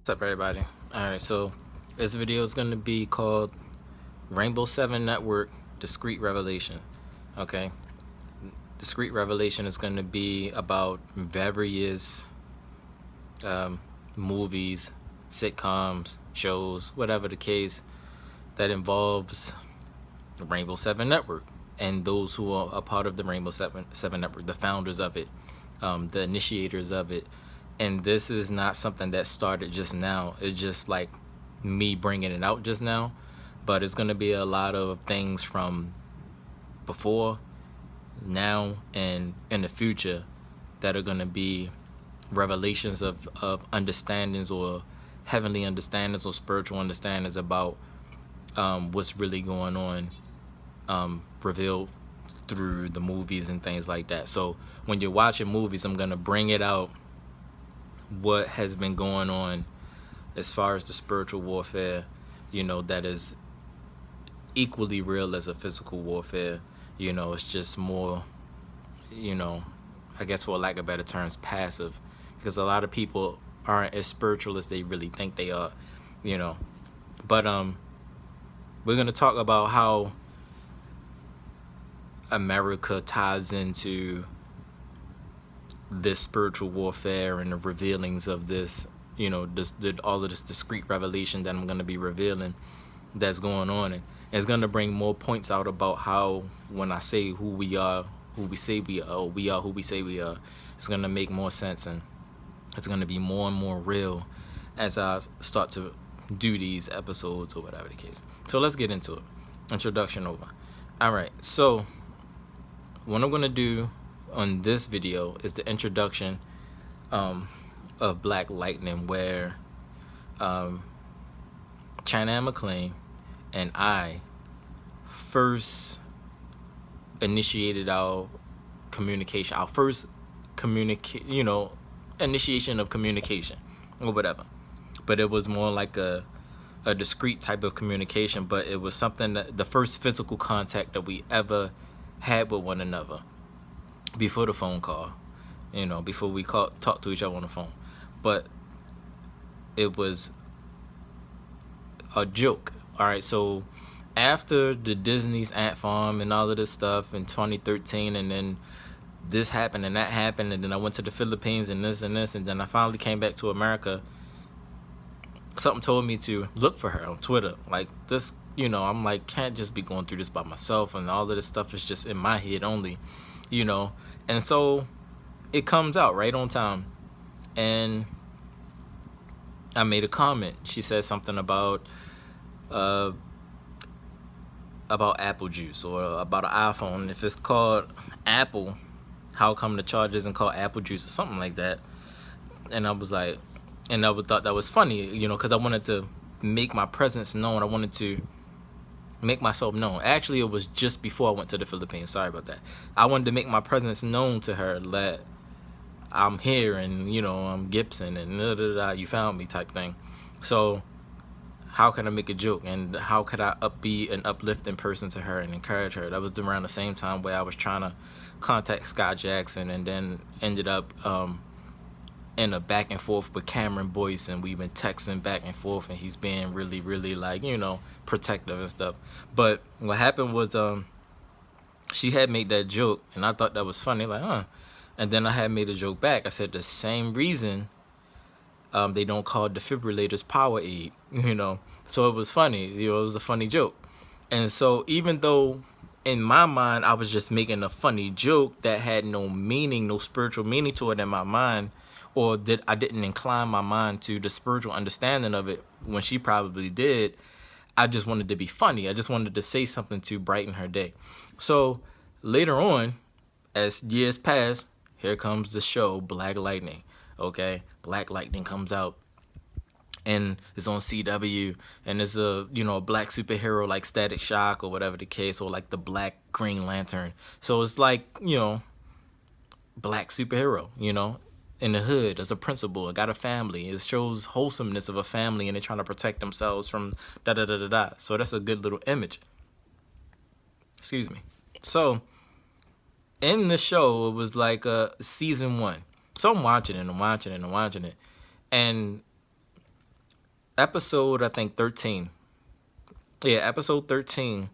What's up, everybody? Alright, so this video is going to be called Rainbow 7 Network Discreet Revelation. Okay, Discreet Revelation is going to be about various movies, sitcoms, shows, whatever the case, that involves the Rainbow 7 Network and those who are a part of the Rainbow 7 Network, the founders of it, the initiators of it. And this is not something that started just now. It's just like me bringing it out just now, but it's going to be a lot of things from before, now, and in the future that are going to be revelations of understandings, or heavenly understandings, or spiritual understandings about what's really going on, revealed through the movies and things like that. So when you're watching movies, I'm going to bring it out what has been going on as far as the spiritual warfare, that is equally real as a physical warfare. It's just more, I guess for lack of better terms, passive, because a lot of people aren't as spiritual as they really think they are, but we're going to talk about how America ties into this spiritual warfare and the revealings of this, all of this discrete revelation that I'm going to be revealing that's going on. And it's going to bring more points out about how, when I say who we are, who we say we are, or we are who we say we are, it's going to make more sense, and it's going to be more and more real as I start to do these episodes, or whatever the case. So let's get into it. Introduction over. All right, so what I'm going to do on this video is the introduction of Black Lightning, where China McClain and I first initiated our communication, our first initiation of communication, or whatever. But it was more like a discrete type of communication, but it was something that the first physical contact that we ever had with one another before the phone call, before we talk to each other on the phone. But it was a joke. All right, so after the Disney's Ant Farm and all of this stuff in 2013, and then this happened and that happened, and then I went to the Philippines and this, and then I finally came back to America, something told me to look for her on Twitter. Like this, I'm like, can't just be going through this by myself, and all of this stuff is just in my head only, and so it comes out right on time. And I made a comment. She said something about apple juice, or about an iPhone. If it's called Apple, how come the charge isn't called apple juice, or something like that? And I was like, and I thought that was funny, because I wanted to make my presence known. I wanted to make myself known. Actually, it was just before I went to the Philippines. Sorry about that. I wanted to make my presence known to her, that I'm here, and I'm Gibson, and you found me type thing. So how can I make a joke, and how could I be an uplifting person to her and encourage her? That was around the same time where I was trying to contact Scott Jackson, and then ended up in a back and forth with Cameron Boyce, and we've been texting back and forth, and he's being really, really, like, protective and stuff. But what happened was she had made that joke, and I thought that was funny, like, and then I had made a joke back. I said the same reason they don't call defibrillators power aid, so it was funny, it was a funny joke. And so even though in my mind I was just making a funny joke that had no meaning, no spiritual meaning to it in my mind, or that I didn't incline my mind to the spiritual understanding of it when she probably did, I just wanted to be funny. I just wanted to say something to brighten her day. So later on, as years pass, here comes the show Black Lightning. Okay, Black Lightning comes out, and it's on CW, and it's a a black superhero like Static Shock, or whatever the case, or like the Black Green Lantern. So it's like black superhero, in the hood as a principal, got a family. It shows wholesomeness of a family, and they're trying to protect themselves from da da da da da. So that's a good little image. Excuse me. So in the show, it was like season 1. So I'm watching it, and I'm watching it, and episode, I think 13. Yeah, episode 13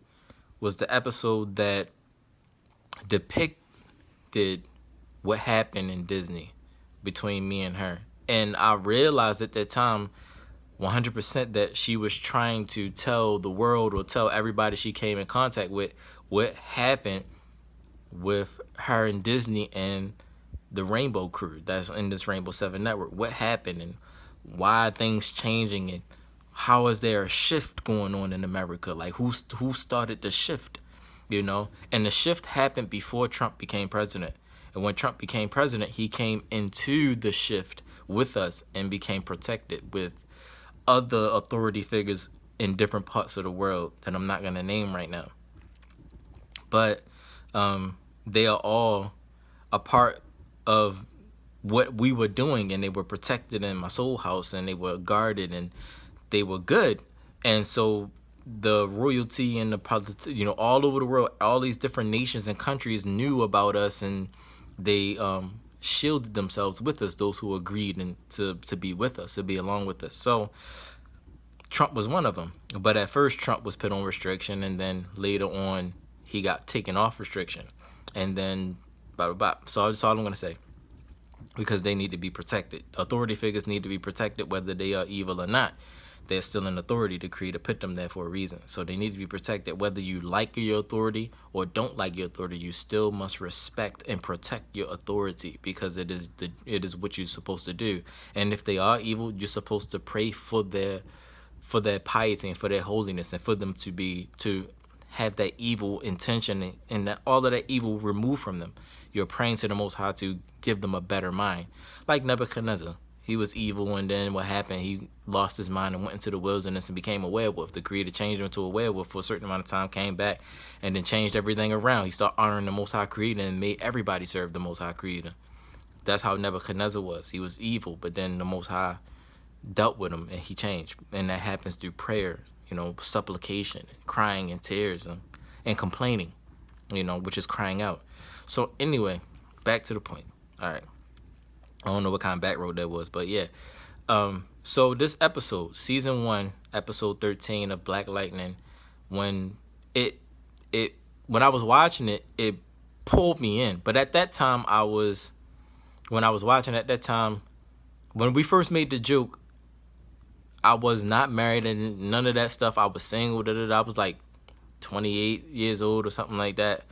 was the episode that depicted what happened in Disney between me and her. And I realized at that time 100% that she was trying to tell the world or tell everybody she came in contact with what happened with her and Disney and the Rainbow Crew that's in this Rainbow 7 network. What happened and why things changing and how is there a shift going on in America? Like who started the shift, you know? And the shift happened before Trump became president. And when Trump became president, he came into the shift with us and became protected with other authority figures in different parts of the world that I'm not going to name right now. But they are all a part of what we were doing, and they were protected in my soul house, and they were guarded, and they were good. And so the royalty and the, you know, all over the world, all these different nations and countries knew about us, and they shielded themselves with us, those who agreed and to be with us, to be along with us. So Trump was one of them. But at first Trump was put on restriction, and then later on he got taken off restriction, and then blah blah blah. So that's all I'm gonna say, because they need to be protected. Authority figures need to be protected whether they are evil or not. They're still in authority. The Creator put them there for a reason. So they need to be protected. Whether you like your authority or don't like your authority, you still must respect and protect your authority, because it is what you're supposed to do. And if they are evil, you're supposed to pray for their piety and for their holiness, and for them to have that evil intention and that all of that evil removed from them. You're praying to the Most High to give them a better mind. Like Nebuchadnezzar. He was evil, and then what happened? He lost his mind and went into the wilderness and became a werewolf. The Creator changed him into a werewolf for a certain amount of time, came back, and then changed everything around. He started honoring the Most High Creator and made everybody serve the Most High Creator. That's how Nebuchadnezzar was. He was evil, but then the Most High dealt with him and he changed. And that happens through prayer, you know, supplication, crying and tears and complaining, you know, which is crying out. So anyway, back to the point. All right. I don't know what kind of back road that was, but yeah. So this episode, season 1, episode 13 of Black Lightning, when when I was watching it, it pulled me in. But at that time, when I was watching at that time, when we first made the joke, I was not married and none of that stuff. I was single. I was like 28 years old or something like that.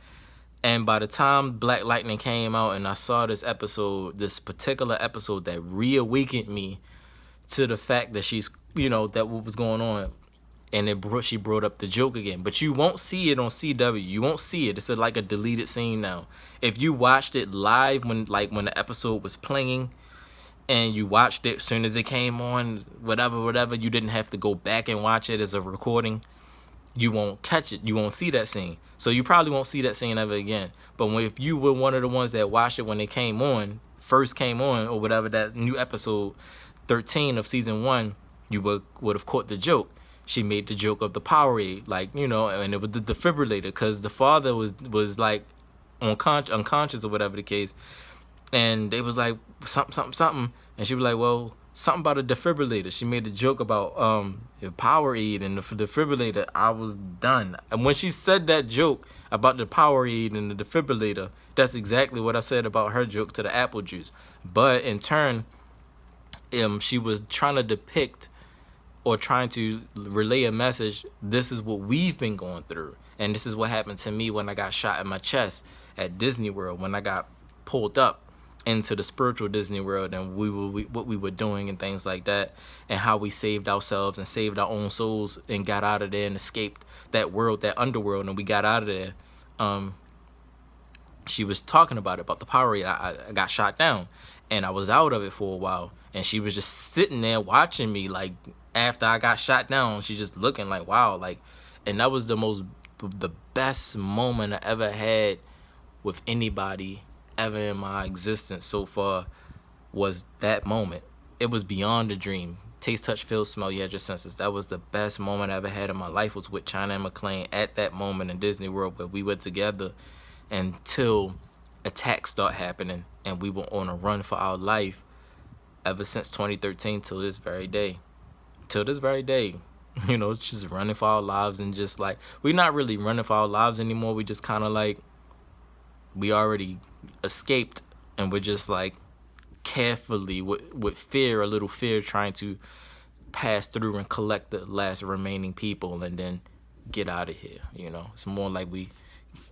And by the time Black Lightning came out and I saw this particular episode that reawakened me to the fact that she's, you know, that what was going on. And she brought up the joke again. But you won't see it on CW. You won't see it. It's like a deleted scene now. If you watched it live when the episode was playing and you watched it as soon as it came on, whatever, you didn't have to go back and watch it as a recording. You won't catch it. You won't see that scene. So you probably won't see that scene ever again. But if you were one of the ones that watched it when it first came on, or whatever, that new episode 13 of season 1, you would have caught the joke. She made the joke of the Powerade, like, you know, and it was the defibrillator, because the father was like unconscious or whatever the case. And they was like, something. And she was like, well, something about a defibrillator. She made the joke about Powerade and the defibrillator. I was done. And when she said that joke about the Powerade and the defibrillator, that's exactly what I said about her joke to the apple juice. But in turn, she was trying to depict or trying to relay a message. This is what we've been going through. And this is what happened to me when I got shot in my chest at Disney World, when I got pulled up into the spiritual Disney World, and what we were doing and things like that, and how we saved ourselves and saved our own souls and got out of there and escaped that world, that underworld, and we got out of there. She was talking about the Powerade. I got shot down and I was out of it for a while, and she was just sitting there watching me. Like, after I got shot down, she just looking like, wow, like. And that was the best moment I ever had with anybody ever in my existence so far, was that moment. It was beyond a dream. Taste, touch, feel, smell, you had your senses. That was the best moment I ever had in my life, was with China and McClain at that moment in Disney World, where we were together until attacks start happening, and we were on a run for our life ever since 2013 till this very day. till this very day, you know, just running for our lives. And just like, we're not really running for our lives anymore. We just kind of like, we already escaped, and we're just like carefully with fear, a little fear, trying to pass through and collect the last remaining people and then get out of here. You know, it's more like we,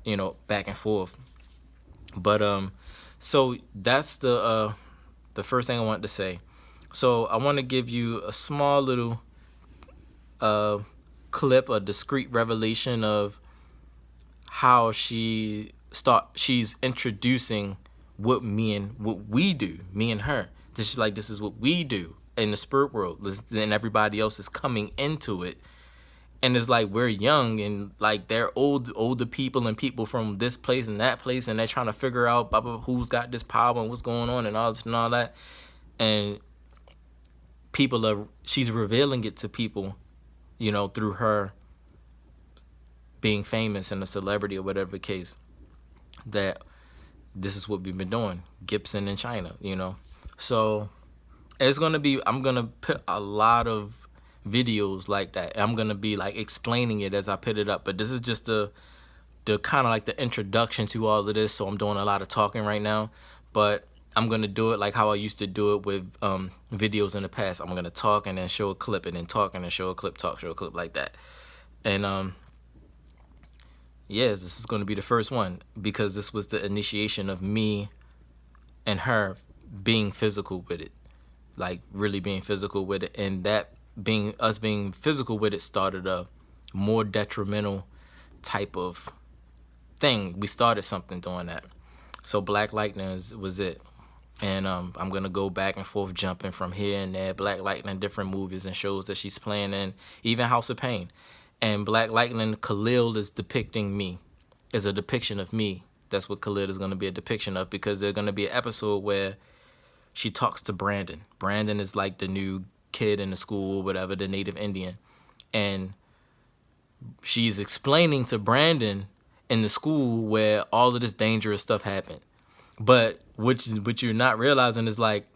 you know, back and forth. But so that's the first thing I wanted to say. So I want to give you a small little clip, a discreet revelation of how she's introducing what we do, me and her. This is what we do in the spirit world. Then everybody else is coming into it. And it's like, we're young, and like they're older people and people from this place and that place, and they're trying to figure out who's got this power and what's going on and all this and all that. And she's revealing it to people, you know, through her being famous and a celebrity or whatever the case, that this is what we've been doing, Gibson in China, you know. So I'm gonna put a lot of videos like that. I'm gonna be like explaining it as I put it up, but this is just the kind of like the introduction to all of this. So I'm doing a lot of talking right now, but I'm gonna do it like how I used to do it with videos in the past. I'm gonna talk and then show a clip, and then talk and then show a clip, talk, show a clip, like that. And yes, this is going to be the first one, because this was the initiation of me and her being physical with it, like really being physical with it. And that being physical with it started a more detrimental type of thing. We started something doing that. So Black Lightning was it. And I'm going to go back and forth, jumping from here and there. Black Lightning, different movies and shows that she's playing in, even House of Pain. And Black Lightning, Khalil is depicting me, is a depiction of me. That's what Khalil is going to be a depiction of, because there's going to be an episode where she talks to Brandon. Brandon is like the new kid in the school, whatever, the native Indian. And she's explaining to Brandon in the school where all of this dangerous stuff happened. But what you're not realizing is like,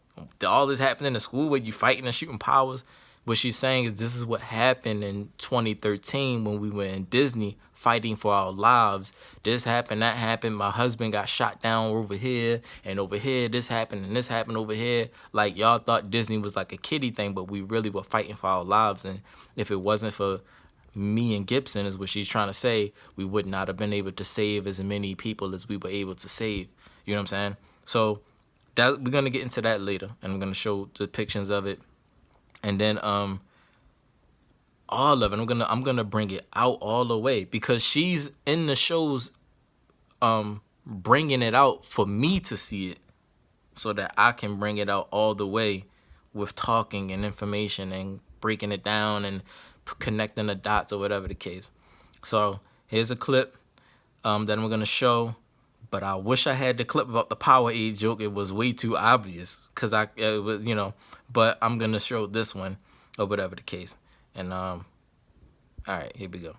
all this happened in the school where you fighting and shooting powers. What she's saying is this is what happened in 2013 when we were in Disney fighting for our lives. This happened, that happened. My husband got shot down over here, and over here this happened, and this happened over here. Like, y'all thought Disney was like a kiddie thing, but we really were fighting for our lives. And if it wasn't for me and Gibson, is what she's trying to say, we would not have been able to save as many people as we were able to save. You know what I'm saying? So that we're gonna get into that later, and I'm gonna show depictions of it. And then all of it, I'm gonna bring it out all the way, because she's in the shows bringing it out for me to see it, so that I can bring it out all the way with talking and information and breaking it down and connecting the dots or whatever the case. So here's a clip that I'm gonna show. But I wish I had the clip about the Powerade joke. It was way too obvious, because it was, you know. But I'm gonna show this one or whatever the case. And all right, here we go.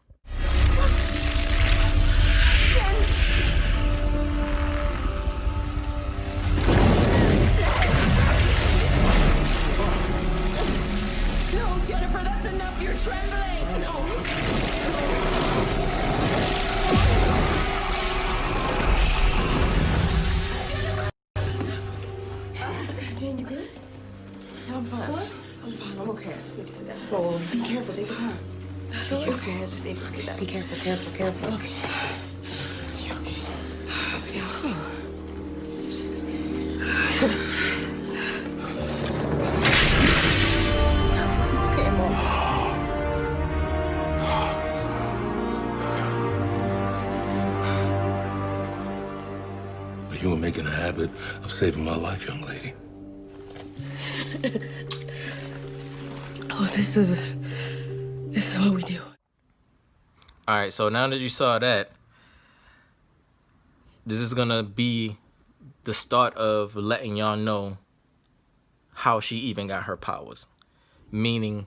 No, Jennifer, that's enough. You're trembling. No. Jen, you good? Yeah, I'm fine. What? I'm fine. I'm okay. I just need to sit down. Oh, be careful. Take your time. Sure. You're okay. I just need to sit down. Be careful, careful, careful. Okay. You're okay. Yeah. It's just Okay, Mom. You are making a habit of saving my life, young lady. Oh, this is what we do. All right, so now that you saw that, this is gonna be the start of letting y'all know how she even got her powers. Meaning,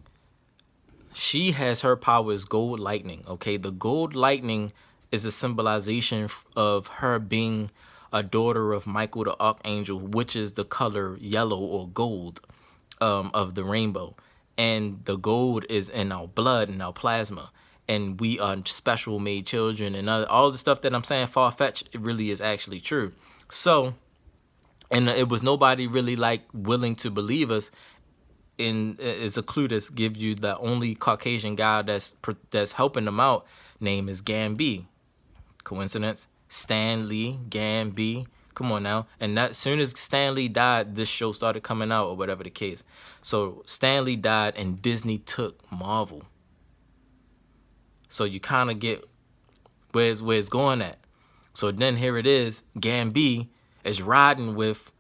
she has her powers gold lightning, okay? The gold lightning is a symbolization of her being a daughter of Michael the Archangel, which is the color yellow or gold of the rainbow. and the gold is in our blood and our plasma, and we are special made children, and all the stuff that I'm saying far-fetched, it really is actually true. So, and it was nobody really like willing to believe us. And it's a clue that gives you the only Caucasian guy that's helping them out. Name is Gambi. Coincidence? Stan Lee, Gambi. Come on now. And that soon as Stan Lee died, this show started coming out, or whatever the case. So Stan Lee died, and Disney took Marvel. So you kind of get where it's going at. So then here it is, Gambi is riding with,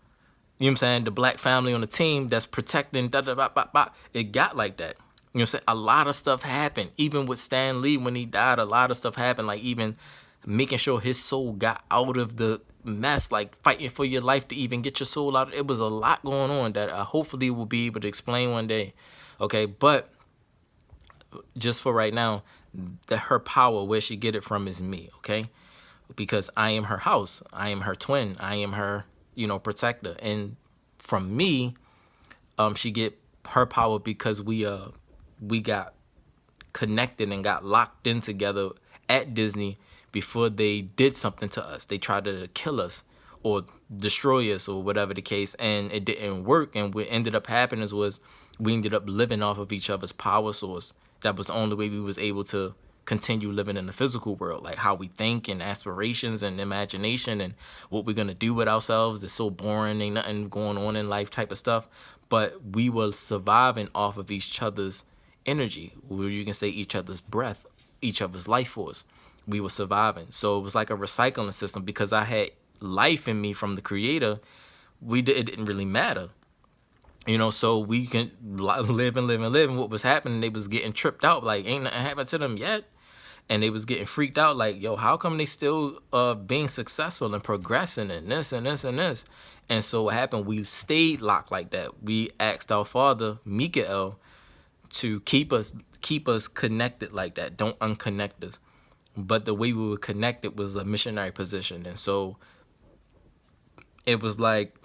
you know what I'm saying, the black family on the team that's protecting, It got like that. You know what I'm saying? A lot of stuff happened. Even with Stan Lee, when he died, a lot of stuff happened. Like even making sure his soul got out of the mess, like fighting for your life to even get your soul out. It was a lot going on that I hopefully will be able to explain one day. Okay, but just for right now, her power, where she get it from is me, okay? Because I am her house. I am her twin. I am her, protector. And from me, she get her power because we got connected and got locked in together at Disney before they did something to us. They tried to kill us or destroy us or whatever the case, and it didn't work. And what ended up happening was we ended up living off of each other's power source. That was the only way we was able to continue living in the physical world, like how we think and aspirations and imagination and what we're going to do with ourselves. It's so boring, ain't nothing going on in life type of stuff. But we were surviving off of each other's energy, where you can say each other's breath, each other's life force. We were surviving. So it was like a recycling system because I had life in me from the creator. It didn't really matter. So we can live and live and live. And what was happening, they was getting tripped out. Like, ain't nothing happened to them yet. And they was getting freaked out. Like, yo, how come they still being successful and progressing and this and this and this? And so what happened, we stayed locked like that. We asked our father, Mikael, to keep us connected like that. Don't unconnect us. But the way we were connected was a missionary position. And so it was like,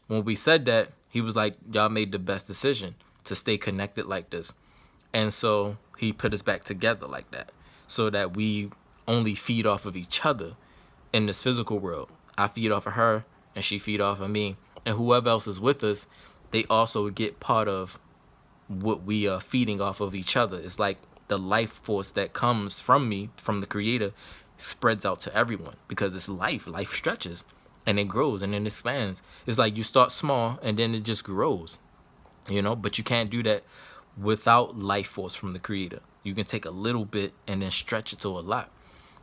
when we said that, he was like, y'all made the best decision to stay connected like this. And so he put us back together like that, so that we only feed off of each other in this physical world. I feed off of her, and she feed off of me. And whoever else is with us, they also get part of what we are feeding off of each other. It's like the life force that comes from me, from the creator, spreads out to everyone because it's life. Life stretches. And it grows and then expands. It's like you start small and then it just grows, but you can't do that without life force from the creator. You can take a little bit and then stretch it to a lot,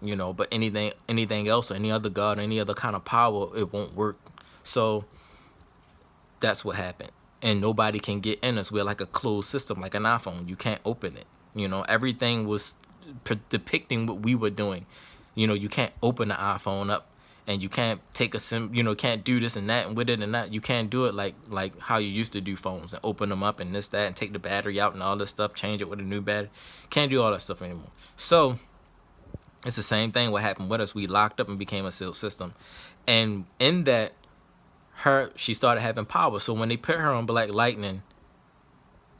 but anything else or any other God or any other kind of power, it won't work. So that's what happened. And nobody can get in us. We're like a closed system, like an iPhone. You can't open it. Everything was depicting what we were doing. You can't open the iPhone up. And you can't take can't do this and that and with it and that. You can't do it like how you used to do phones and open them up and this, that, and take the battery out and all this stuff, change it with a new battery. Can't do all that stuff anymore. So it's the same thing what happened with us. We locked up and became a sealed system. And in that, she started having power. So when they put her on Black Lightning,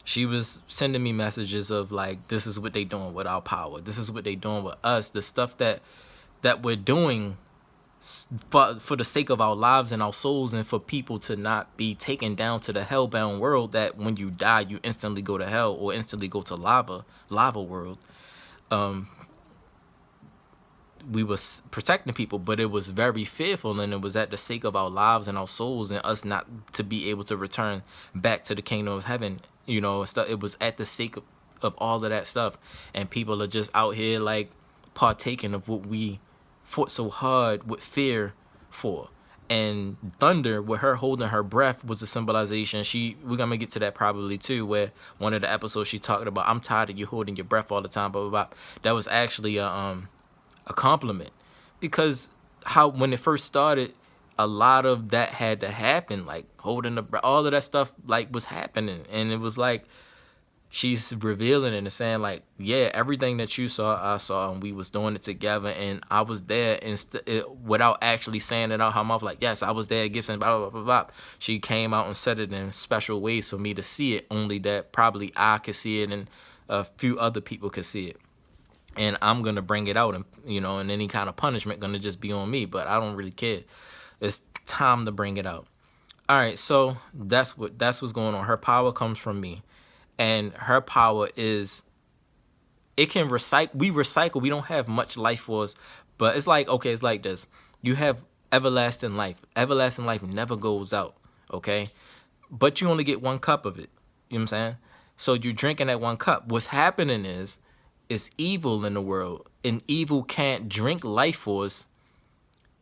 she was sending me messages of like, this is what they doing with our power. This is what they doing with us. The stuff that we're doing for the sake of our lives and our souls, and for people to not be taken down to the hellbound world that when you die you instantly go to hell or instantly go to lava world. We was protecting people, but it was very fearful, and it was at the sake of our lives and our souls and us not to be able to return back to the kingdom of heaven. It was at the sake of all of that stuff, and people are just out here like partaking of what we fought so hard with fear for. And thunder, with her holding her breath, was a symbolization. We're gonna get to that probably too, where one of the episodes she talked about, I'm tired of you holding your breath all the time, blah, blah, blah. That was actually a compliment, because when it first started, a lot of that had to happen, like holding the breath, all of that stuff like was happening. And it was like, she's revealing it and saying like, yeah, everything that you saw, I saw, and we was doing it together, and I was there, and without actually saying it out her mouth, like, yes, I was there, Gibson, blah, blah, blah, blah. She came out and said it in special ways for me to see it, only that probably I could see it and a few other people could see it. And I'm going to bring it out, and, you know, and any kind of punishment going to just be on me, but I don't really care. It's time to bring it out. All right, so that's what's going on. Her power comes from me. And her power is, it can recycle. We recycle. We don't have much life force, but it's like, okay, it's like this. You have everlasting life. Everlasting life never goes out, okay? But you only get 1 cup of it. You know what I'm saying? So you're drinking that 1 cup. What's happening is, it's evil in the world. And evil can't drink life force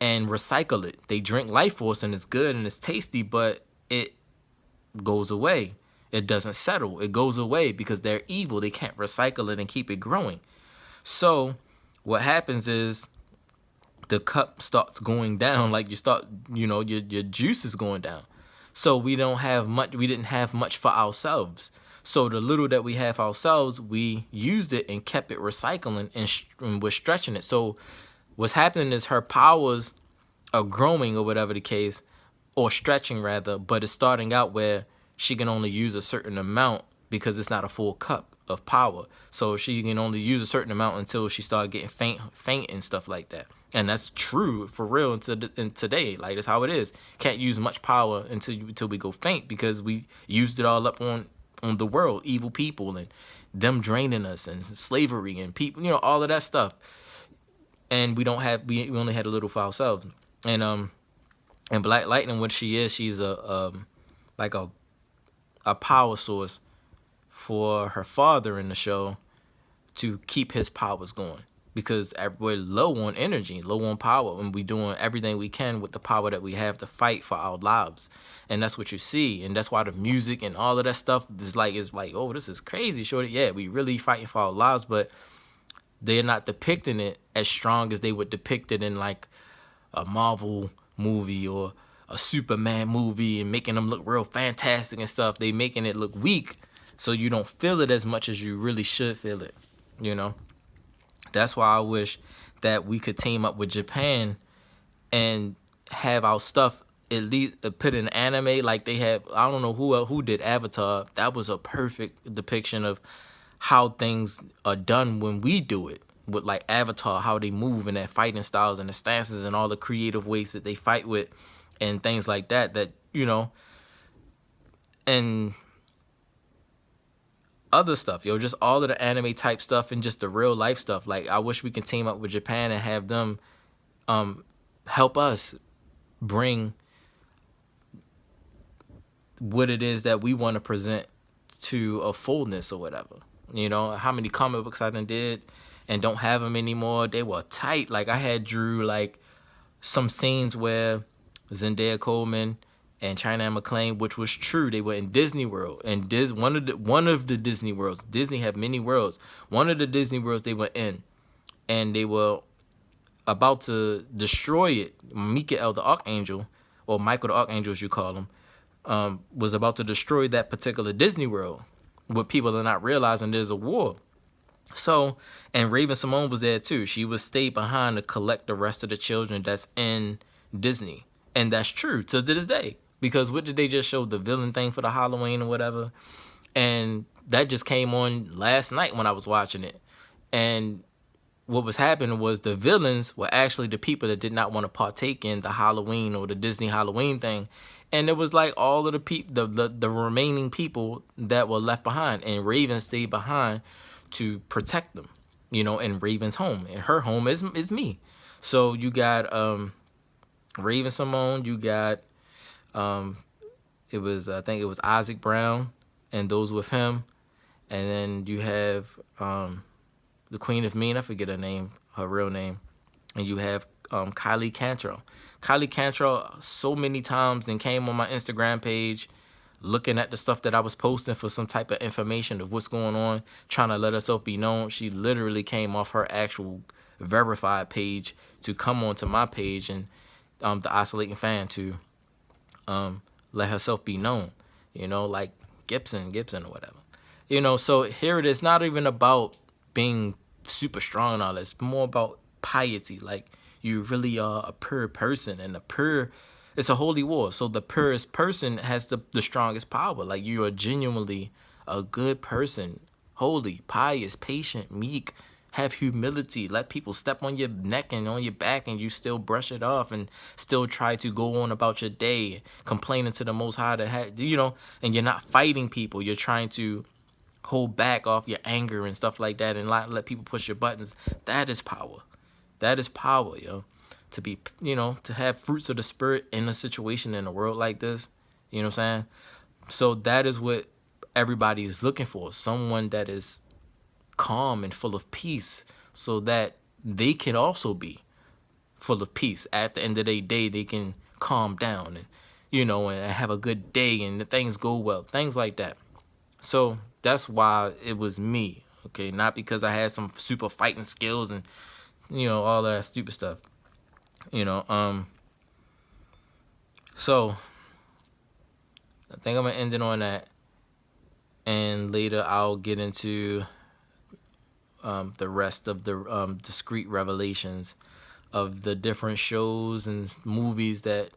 and recycle it. They drink life force and it's good and it's tasty, but it goes away. It doesn't settle. It goes away because they're evil. They can't recycle it and keep it growing. So what happens is the cup starts going down. Like you start, you know, your juice is going down. So we don't have much. We didn't have much for ourselves. So the little that we have ourselves, we used it and kept it recycling and we're stretching it. So what's happening is her powers are growing or whatever the case, or stretching rather, but it's starting out where she can only use a certain amount because it's not a full cup of power. So she can only use a certain amount until she started getting faint and stuff like that. And that's true for real in today. Like, that's how it is. Can't use much power until we go faint because we used it all up on the world, evil people and them draining us and slavery and people, you know, all of that stuff. And we only had a little for ourselves. And Black Lightning, what she is, she's like a power source for her father in the show to keep his powers going, because we're low on energy, low on power, and we're doing everything we can with the power that we have to fight for our lives. And that's what you see, and that's why the music and all of that stuff is like, oh, this is crazy, shorty. Yeah, we really fighting for our lives, but they're not depicting it as strong as they would depict it in like a Marvel movie or a Superman movie and making them look real fantastic and stuff. They making it look weak so you don't feel it as much as you really should feel it, you know? That's why I wish that we could team up with Japan and have our stuff at least put in anime like they have. I don't know who did Avatar. That was a perfect depiction of how things are done when we do it. With like Avatar, how they move and their fighting styles and the stances and all the creative ways that they fight with and things like that, you know, and other stuff, yo, just all of the anime type stuff and just the real life stuff. Like, I wish we can team up with Japan and have them help us bring what it is that we want to present to a fullness or whatever. You know, how many comic books I done did and don't have them anymore. They were tight. Like, I had drew like some scenes where Zendaya Coleman and China and McClain, which was true, they were in Disney World, and one of the Disney worlds. Disney have many worlds. One of the Disney worlds they were in, and they were about to destroy it. Michael the Archangel, or Michael the Archangel as you call him, was about to destroy that particular Disney World. What people are not realizing, there's a war. So, and Raven Simone was there too. She was stayed behind to collect the rest of the children that's in Disney. And that's true to this day. Because what did they just show? The villain thing for the Halloween or whatever. And that just came on last night when I was watching it. And what was happening was the villains were actually the people that did not want to partake in the Halloween or the Disney Halloween thing. And it was like all of the remaining people that were left behind. And Raven stayed behind to protect them, you know, in Raven's home. And her home is me. So you got Raven Simone, you got I think it was Isaac Brown and those with him. And then you have the Queen of Mean, I forget her real name. And you have Kylie Cantrell. Kylie Cantrell so many times then came on my Instagram page looking at the stuff that I was posting for some type of information of what's going on, trying to let herself be known. She literally came off her actual verified page to come onto my page and the Oscillating Fan to let herself be known, you know, like Gibson or whatever. You know, so here it is, not even about being super strong and all that. It's more about piety. Like, you really are a pure person, and the pure, it's a holy war. So the purest person has the strongest power. Like, you are genuinely a good person, holy, pious, patient, meek, have humility, let people step on your neck and on your back, and you still brush it off and still try to go on about your day, complaining to the Most High that and you're not fighting people. You're trying to hold back off your anger and stuff like that, and let people push your buttons. That is power. That is power, yo. To be, to have fruits of the spirit in a situation in a world like this. You know what I'm saying? So that is what everybody is looking for. Someone that is calm and full of peace, so that they can also be full of peace. At the end of the day, they can calm down and have a good day, and the things go well, things like that. So that's why it was me, okay? Not because I had some super fighting skills and all of that stupid stuff. So I think I'm gonna end it on that, and later I'll get into the rest of the discrete revelations of the different shows and movies that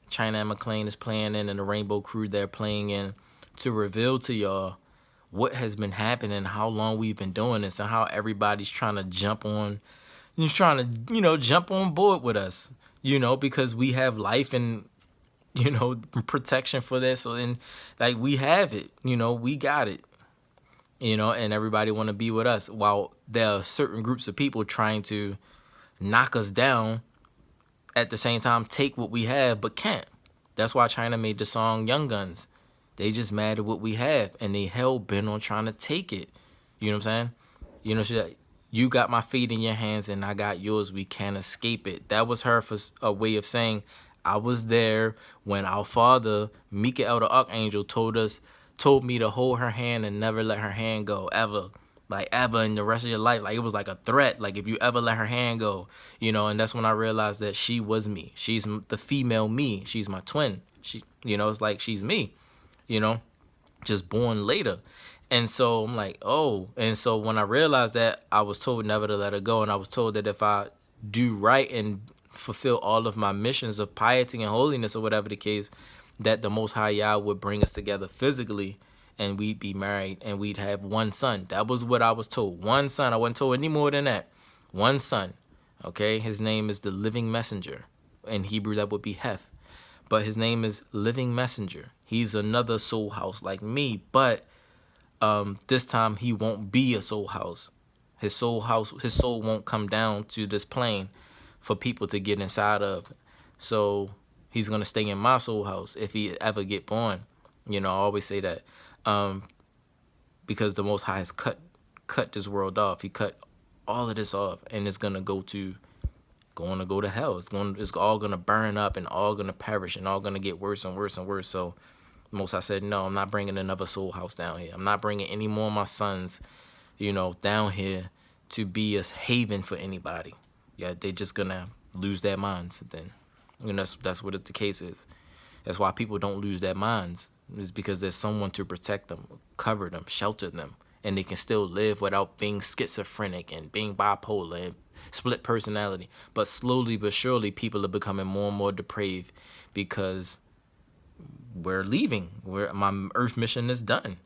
China and McClane is playing in, and the Rainbow Crew they're playing in, to reveal to y'all what has been happening, how long we've been doing this, and how everybody's trying to jump on board with us, because we have life and protection for this. So, and like, we have it, we got it, and everybody want to be with us, while there are certain groups of people trying to knock us down, at the same time take what we have but can't. That's why China made the song Young Guns. They just mad at what we have, and they hell bent on trying to take it. You know what I'm saying? You got my fate in your hands and I got yours. We can't escape it. That was her for a way of saying, I was there when our father, Mikael the Archangel, told me to hold her hand and never let her hand go, ever. Like, ever in the rest of your life. Like, it was like a threat. Like, if you ever let her hand go, and that's when I realized that she was me. She's the female me. She's my twin. It's like she's me, just born later. And so I'm like, oh. And so when I realized that, I was told never to let her go. And I was told that if I do right and fulfill all of my missions of piety and holiness, or whatever the case, that the Most High Yah would bring us together physically, and we'd be married, and we'd have one son. That was what I was told. One son. I wasn't told any more than that. One son. Okay? His name is the Living Messenger. In Hebrew, that would be Heth. But his name is Living Messenger. He's another soul house like me, but this time he won't be a soul house. His soul won't come down to this plane for people to get inside of. So he's going to stay in my soul house if he ever get born. I always say that. Because the Most High has cut this world off. He cut all of this off, and it's gonna go to hell. It's all gonna burn up, and all gonna perish, and all gonna get worse and worse and worse. So the Most High said, no, I'm not bringing another soul house down here. I'm not bringing any more of my sons, down here to be a haven for anybody. Yeah, they're just gonna lose their minds then. That's what the case is. That's why people don't lose their minds. Is because there's someone to protect them, cover them, shelter them, and they can still live without being schizophrenic and being bipolar and split personality. But slowly but surely, people are becoming more and more depraved, because we're leaving. My earth mission is done.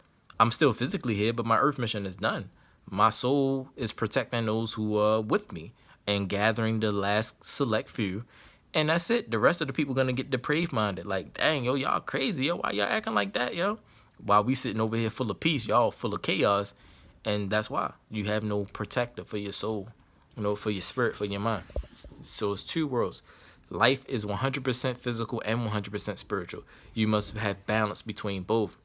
I'm still physically here, but my earth mission is done. My soul is protecting those who are with me and gathering the last select few. And that's it. The rest of the people gonna get depraved minded. Like, dang, yo, y'all crazy, yo. Why y'all acting like that, yo? While we sitting over here full of peace, y'all full of chaos. And that's why you have no protector for your soul, for your spirit, for your mind. So it's two worlds. Life is 100% physical and 100% spiritual. You must have balance between both.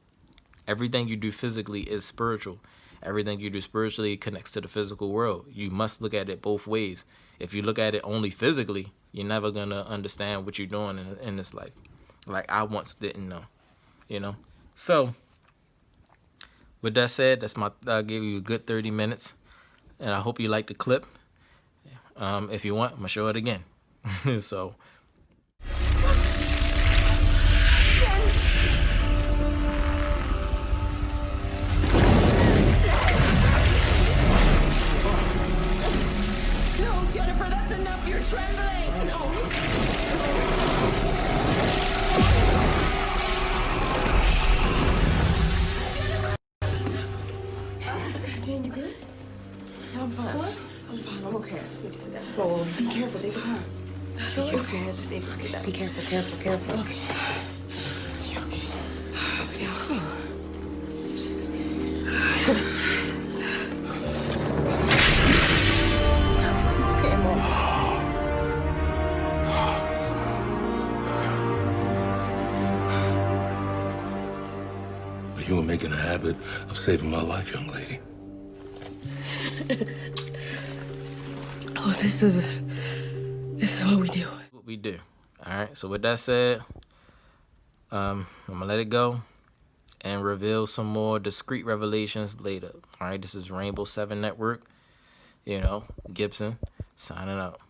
Everything you do physically is spiritual. Everything you do spiritually connects to the physical world. You must look at it both ways. If you look at it only physically, you're never going to understand what you're doing in this life. Like I once didn't know, So, with that said, I'll give you a good 30 minutes. And I hope you like the clip. If you want, I'm going to show it again. So. fine. What? I'm fine. I'm okay. I just need to sit down. Well, be careful. Take your time. Sure. You're okay. I just need to sit down. Be careful. Careful. Careful. Okay. You're okay. Yeah. It's just okay. Okay, Mom. You were making a habit of saving my life, young lady. Oh, this is what we do. What we do. All right. So with that said, I'm gonna let it go and reveal some more discreet revelations later. All right. This is Rainbow 7 Network. You know, Gibson signing out.